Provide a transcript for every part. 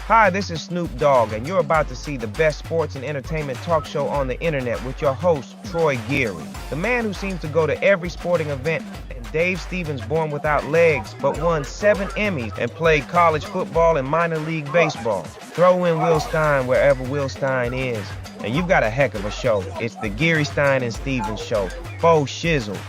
Hi, this is Snoop Dogg, and you're about to see the best sports and entertainment talk show on the internet with your host, Troy Geary. The man who seems to go to every sporting event, and Dave Stevens born without legs, but won 7 Emmys and played college football and minor league baseball. Throw in Will Stein wherever Will Stein is, and you've got a heck of a show. It's the Geary, Stein, and Stevens Show. Faux shizzle.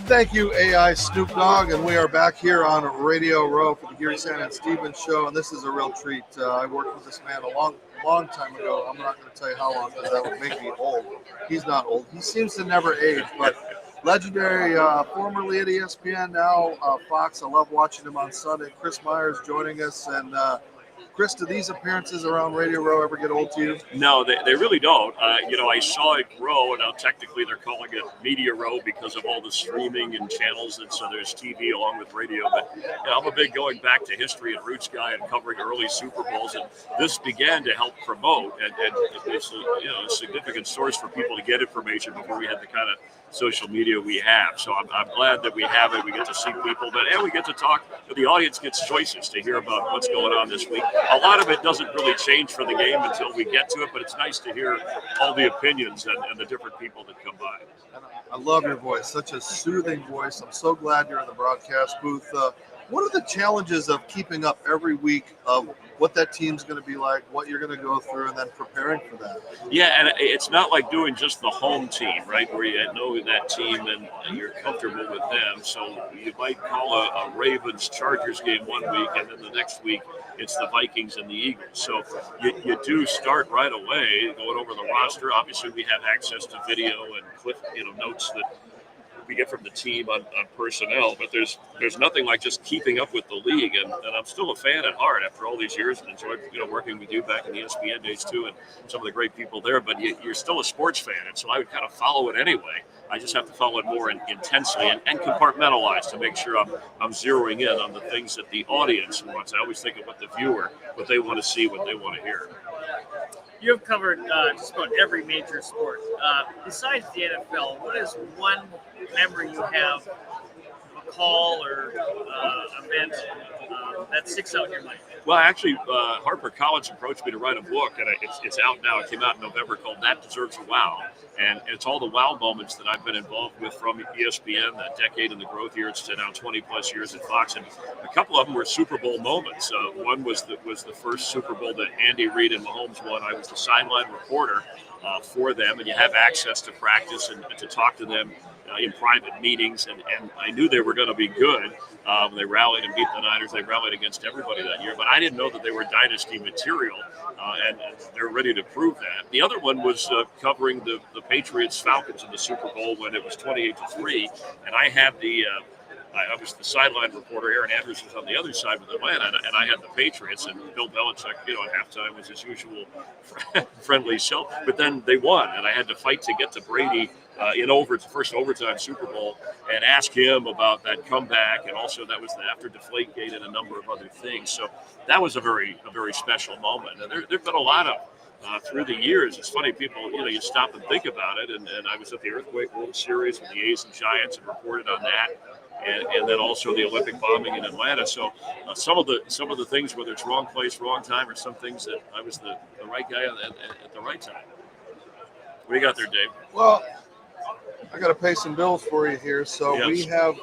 Thank you, AI Snoop Dogg, and we are back here on Radio Row for the Geary, Stein, and Stevens Show, and this is a real treat. I worked with this man a long time ago. I'm not going to tell you how long because that would make me old. He's not old. He seems to never age, but legendary, formerly at ESPN, now Fox. I love watching him on Sunday. Chris Myers joining us, and Chris, do these appearances around Radio Row ever get old to you? No, they really don't. I saw it grow, and now technically they're calling it Media Row because of all the streaming and channels, and so there's TV along with radio. But I'm a big going back to history and roots guy and covering early Super Bowls, and this began to help promote, and it's a significant source for people to get information before we had the kind of social media we have. So I'm glad that we have it. We get to see people, and we get to talk. The audience gets choices to hear about what's going on this week. A lot of it doesn't really change for the game until we get to it, but it's nice to hear all the opinions and the different people that come by. I love your voice, such a soothing voice. I'm so glad you're in the broadcast booth. What are the challenges of keeping up every week of what that team's going to be like, what you're going to go through, and then preparing for that? Yeah, and it's not like doing just the home team, right, where you know that team and you're comfortable with them. So you might call a Ravens-Chargers game one week, and then the next week it's the Vikings and the Eagles. So you do start right away going over the roster. Obviously, we have access to video and notes that we get from the team on personnel, but there's nothing like just keeping up with the league, and I'm still a fan at heart after all these years, and enjoyed working with you back in the ESPN days too, and some of the great people there. But you're still a sports fan, and so I would kind of follow it anyway. I just have to follow it more intensely and compartmentalize to make sure I'm zeroing in on the things that the audience wants. I always think of what the viewer, what they want to see, what they want to hear. You have covered just about every major sport. Besides the NFL, what is one memory you have, a call or event that sticks out in your mind? Well, actually, Harper Collins approached me to write a book, and it's out now. It came out in November, called That Deserves a Wow. And it's all the wow moments that I've been involved with from ESPN, that decade in the growth years to now 20-plus years at Fox. And a couple of them were Super Bowl moments. One was the first Super Bowl that Andy Reid and Mahomes won. I was the sideline reporter for them, and you have access to practice and to talk to them in private meetings, and I knew they were going to be good. They rallied and beat the Niners. They rallied against everybody that year, but I didn't know that they were dynasty material, and they're ready to prove that. The other one was covering the Patriots-Falcons in the Super Bowl when it was 28-3, and I had I was the sideline reporter. Aaron Andrews was on the other side with Atlanta, and I had the Patriots. And Bill Belichick, at halftime was his usual friendly self. But then they won, and I had to fight to get to Brady in the first overtime Super Bowl, and ask him about that comeback. And also that was after Deflategate and a number of other things. So that was a very special moment. And there've been a lot of. Through the years, it's funny, people, you stop and think about it. And I was at the Earthquake World Series with the A's and Giants and reported on that. And then also the Olympic bombing in Atlanta. So some of the things, whether it's wrong place, wrong time, or some things that I was the right guy at the right time. What do you got there, Dave? Well, I got to pay some bills for you here. So Yes. We have,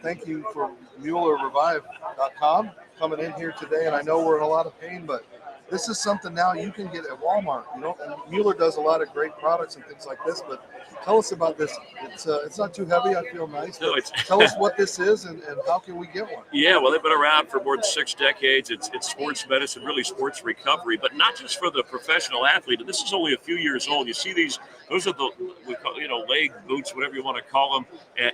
thank you for MuellerRevive.com coming in here today. And I know we're in a lot of pain, but this is something now you can get at Walmart. And Mueller does a lot of great products and things like this, but tell us about this. It's not too heavy. I feel nice. No, tell us what this is and how can we get one? Yeah, well, they've been around for more than 6 decades. It's sports medicine, really sports recovery, but not just for the professional athlete. And this is only a few years old. You see those are we call, leg boots, whatever you want to call them,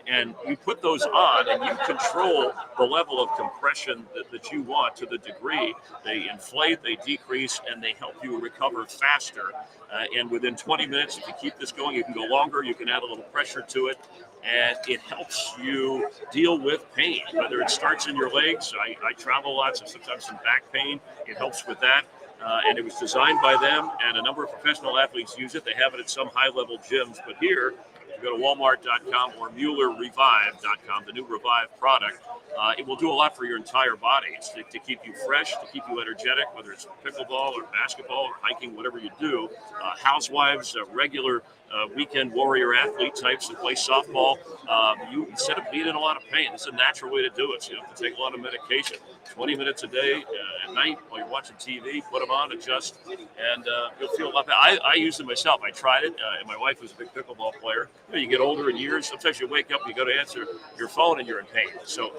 and you put those on and you control the level of compression that you want to the degree. They inflate, they decrease, and they help you recover faster. And within 20 minutes, if you keep this going, you can go longer, you can add a little pressure to it, and it helps you deal with pain, whether it starts in your legs. I travel a lot, so sometimes some back pain. It helps with that. And it was designed by them, and a number of professional athletes use it. They have it at some high-level gyms, but here, you go to Walmart.com or MuellerRevive.com, the new Revive product, it will do a lot for your entire body. It's to keep you fresh, to keep you energetic, whether it's pickleball or basketball or hiking, whatever you do. Housewives, regular weekend warrior athlete types that play softball, you instead of being in a lot of pain, it's a natural way to do it. So you don't have to take a lot of medication. 20 minutes a day at night while you're watching TV, put them on, adjust, and you'll feel a lot better. I used it myself. I tried it, and my wife was a big pickleball player. You get older in years, sometimes you wake up, you go to answer your phone, and you're in pain. So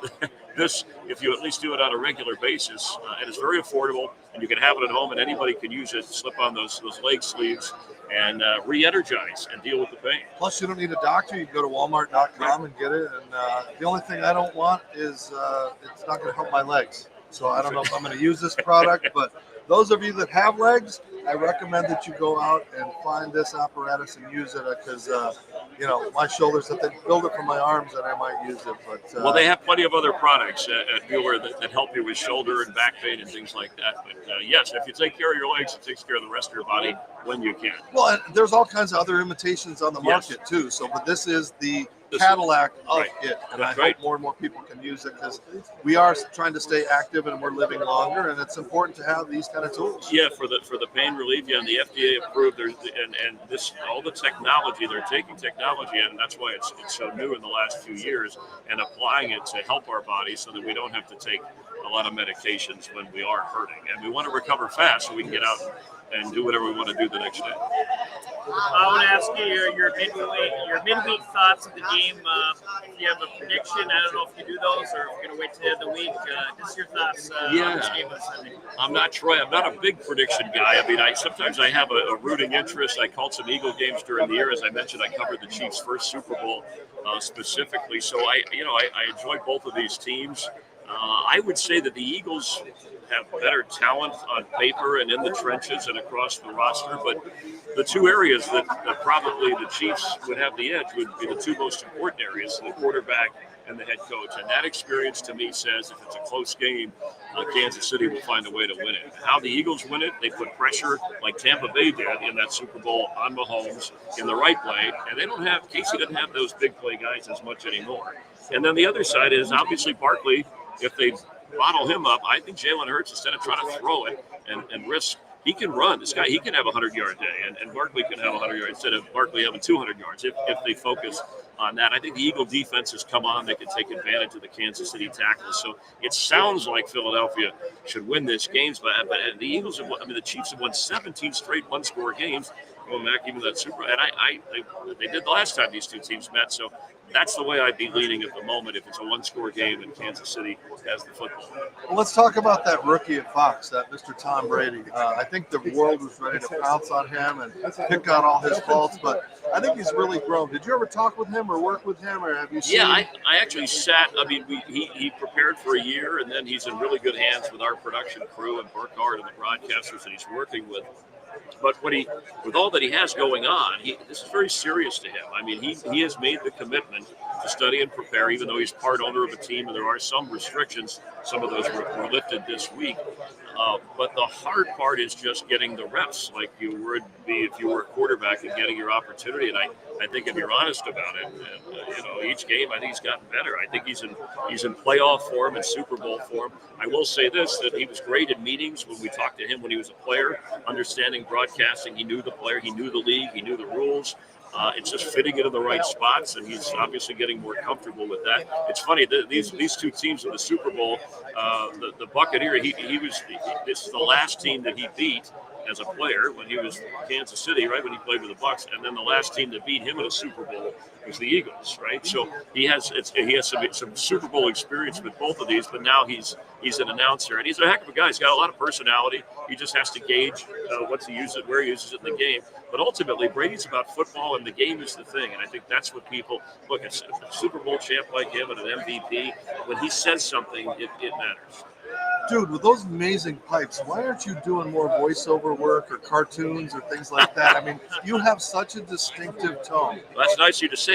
this, if you at least do it on a regular basis, and it's very affordable, and you can have it at home, and anybody can use it, slip on those leg sleeves, and re-energize and deal with the pain. Plus, you don't need a doctor. You can go to Walmart.com and get it. And the only thing I don't want is it's not going to help my legs. So I don't know if I'm going to use this product. But those of you that have legs, I recommend that you go out and find this apparatus and use it because, my shoulders, if they build it for my arms, then I might use it. But well, they have plenty of other products at Mueller that help you with shoulder and back pain and things like that. But yes, if you take care of your legs, it takes care of the rest of your body when you can. Well, and there's all kinds of other imitations on the market too. So, but this is the Cadillac of it, and I hope more and more people can use it because we are trying to stay active and we're living longer, and it's important to have these kind of tools. Yeah, for the pain relief, and the FDA approved. There's and this all the technology, they're taking technology, and that's why it's so new in the last few years, and applying it to help our bodies so that we don't have to take a lot of medications when we are hurting, and we want to recover fast so we can get out and do whatever we want to do the next day. I want to ask you your midweek thoughts of the game. If you have a prediction, I don't know if you do those or if you're going to wait till the end of the week. Just your thoughts on this game on Sunday. I'm not a big prediction guy. I mean, sometimes I have a rooting interest. I called some Eagle games during the year. As I mentioned, I covered the Chiefs' first Super Bowl specifically. So I enjoy both of these teams. I would say that the Eagles have better talent on paper and in the trenches and across the roster, but the two areas that probably the Chiefs would have the edge would be the two most important areas, the quarterback and the head coach. And that experience to me says if it's a close game, Kansas City will find a way to win it. How the Eagles win it, they put pressure like Tampa Bay did in that Super Bowl on Mahomes in the right play, and Casey doesn't have those big play guys as much anymore. And then the other side is obviously Barkley. If they bottle him up, I think Jalen Hurts, instead of trying to throw it and risk, he can run. This guy, he can have a 100-yard day, and Barkley can have 100 yards instead of Barkley having 200 yards if they focus on that. I think the Eagle defense has come on. They can take advantage of the Kansas City tackles. So it sounds like Philadelphia should win this game, but the Eagles have won, the Chiefs have won 17 straight one-score games, going back even that Super. And they did the last time these two teams met, so that's the way I'd be leaning at the moment if it's a one-score game and Kansas City has the football. Well, let's talk about that rookie at Fox, that Mr. Tom Brady. I think the world was ready to pounce on him and pick out all his faults, but I think he's really grown. Did you ever talk with him or work with him, or have you seen him? I actually sat. I mean, he prepared for a year, and then he's in really good hands with our production crew and Burkhardt and the broadcasters that he's working with. But with all that he has going on, this is very serious to him. I mean, he has made the commitment to study and prepare, even though he's part owner of a team, and there are some restrictions. Some of those were lifted this week. But the hard part is just getting the reps, like you would be if you were a quarterback and getting your opportunity. And I think if you're honest about it, and, each game I think he's gotten better. I think he's in playoff form and Super Bowl form. I will say this, that he was great in meetings when we talked to him when he was a player, understanding broadcasting. He knew the player, he knew the league, he knew the rules. It's just fitting it in the right spots, and he's obviously getting more comfortable with that. It's funny, these two teams in the Super Bowl, the Buccaneer, this is the last team that he beat as a player when he was Kansas City, right, when he played with the Bucs, and then the last team that beat him in a Super Bowl was the Eagles, right? So he has some Super Bowl experience with both of these, but now he's an announcer, and he's a heck of a guy. He's got a lot of personality. He just has to gauge where he uses it in the game. But ultimately, Brady's about football, and the game is the thing. And I think that's what people look at. A Super Bowl champ like him and an MVP, when he says something, it matters. Dude, with those amazing pipes, why aren't you doing more voiceover work or cartoons or things like that? I mean, you have such a distinctive tone. Well, that's nice of you to say.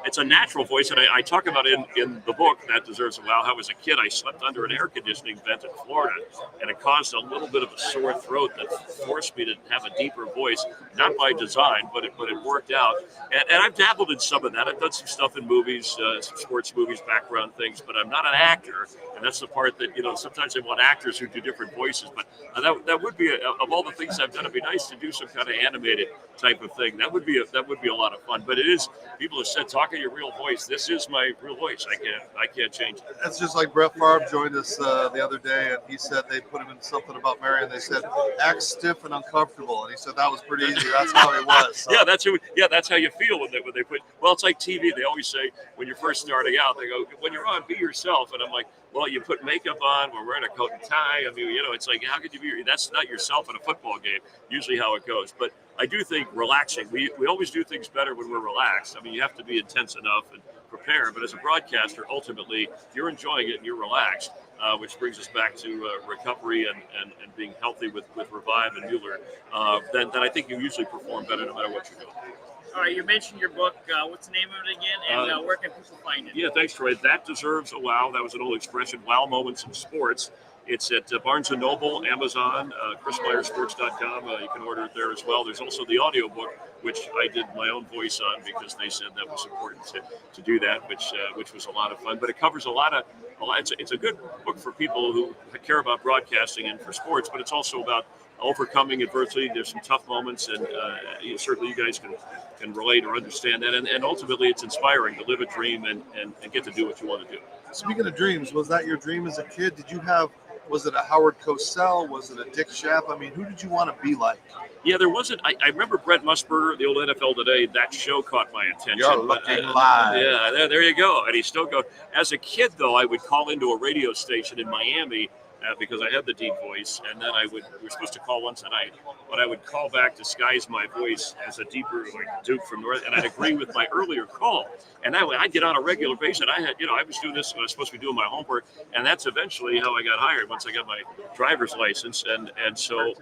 it's a natural voice, and I talk about in the book That Deserves a Wow how as a kid I slept under an air conditioning vent in Florida, and it caused a little bit of a sore throat that forced me to have a deeper voice, not by design, but it worked out. And I've dabbled in some of that. I've done some stuff in movies, some sports movies, background things, but I'm not an actor, and that's the part that sometimes they want actors who do different voices. But that would be of all the things I've done, it'd be nice to do some kind of animated type of thing. That would be a lot of fun. But it is, people have said, talk in your real voice. This is my real voice. I can't change it. It's just like Brett Favre joined us the other day, and he said they put him in something about Mary, and they said act stiff and uncomfortable, and he said that was pretty easy. That's how he was. So. That's how you feel when they put. Well, it's like TV. They always say when you're first starting out, they go, when you're on, be yourself. And I'm like, well, you put makeup on, we're wearing a coat and tie. I mean, it's like, how could you be? That's not yourself in a football game. Usually how it goes. But I do think relaxing. We always do things better when we're relaxed. I mean, you have to be intense enough and prepare. But as a broadcaster, ultimately, you're enjoying it and you're relaxed, which brings us back to recovery and being healthy with Revive and Mueller. Then I think you usually perform better no matter what you're doing. All right, you mentioned your book. What's the name of it again? And where can people find it? Yeah, thanks, Troy. That Deserves a Wow. That was an old expression, wow moments in sports. It's at Barnes & Noble, Amazon, ChrisMyersSports.com. You can order it there as well. There's also the audiobook, which I did my own voice on because they said that was important to do that, which was a lot of fun. But it covers a lot. It's a good book for people who care about broadcasting and for sports, but it's also about overcoming adversity. There's some tough moments, and certainly you guys can relate or understand that. And ultimately, it's inspiring to live a dream and get to do what you want to do. Speaking of dreams, was that your dream as a kid? Was it a Howard Cosell? Was it a Dick Schaap? I mean, who did you want to be like? Yeah, there wasn't. I remember Brett Musburger, the old NFL Today. That show caught my attention. You're looking live. Yeah, there you go. And he still goes. As a kid, though, I would call into a radio station in Miami because I had the deep voice, and then we were supposed to call once a night, but I would call back, disguise my voice as a deeper, like Duke from North, and I'd agree with my earlier call. And that way I'd get on a regular basis. And I was doing this, I was supposed to be doing my homework, and that's eventually how I got hired once I got my driver's license. And so,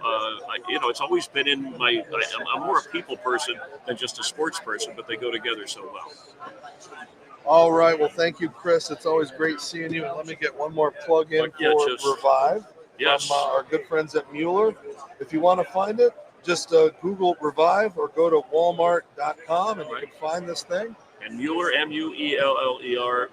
it's always been in my, I'm more a people person than just a sports person, but they go together so well. All right. Well, thank you, Chris. It's always great seeing you. Let me get one more plug in for Revive from our good friends at Mueller. If you want to find it, just Google Revive or go to walmart.com and you can find this thing. And Mueller, Mueller,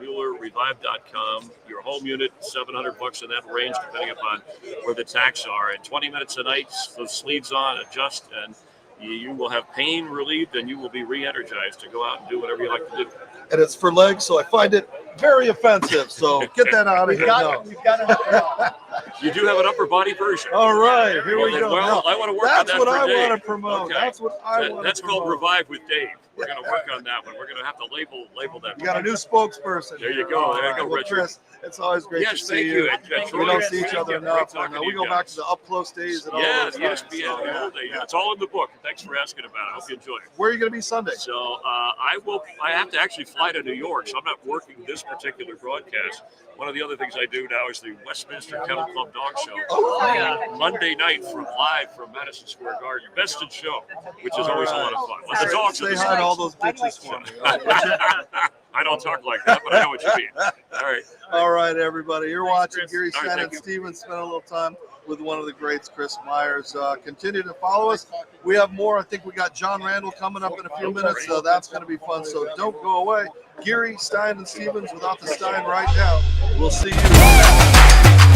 MuellerRevive.com. Your home unit, $700 in that range, depending upon where the tax are. And 20 minutes a night, those sleeves on, adjust, and you will have pain relieved, and you will be re-energized to go out and do whatever you like to do. And it's for legs, so I find it very offensive. So get that out of here. We've got it. You do have an upper body version. All right, here we go. Well, I want to work on that. That's what I Dave. want to promote. Okay. That's what I want to promote. That's called Revive with Dave. We're going to work on that one. We're going to have to label that. You got a new spokesperson. There you go. There you go, well, Richard. Chris, it's always great to see you. We don't see each other enough. We go back to the up close days and all those times. It's all in the book. Thanks for asking about it. I hope you enjoy it. Where are you going to be Sunday? So I have to actually fly to New York, so I'm not working this particular broadcast. One of the other things I do now is the Westminster Kennel Club Dog Show. Monday night live from Madison Square Garden. Best in show, which is always a lot of fun. Well, the dogs say hi to all those bitches for me. I don't talk like that, but I know what you mean. All right. All right, everybody. You're watching Chris. Gary Stan and Steven spend a little time with one of the greats, Chris Myers. Continue to follow us. We have more. I think we got John Randall coming up in a few minutes, so that's going to be fun. So don't go away. Gary, Stein, and Stevens without the Stein right now. We'll see you.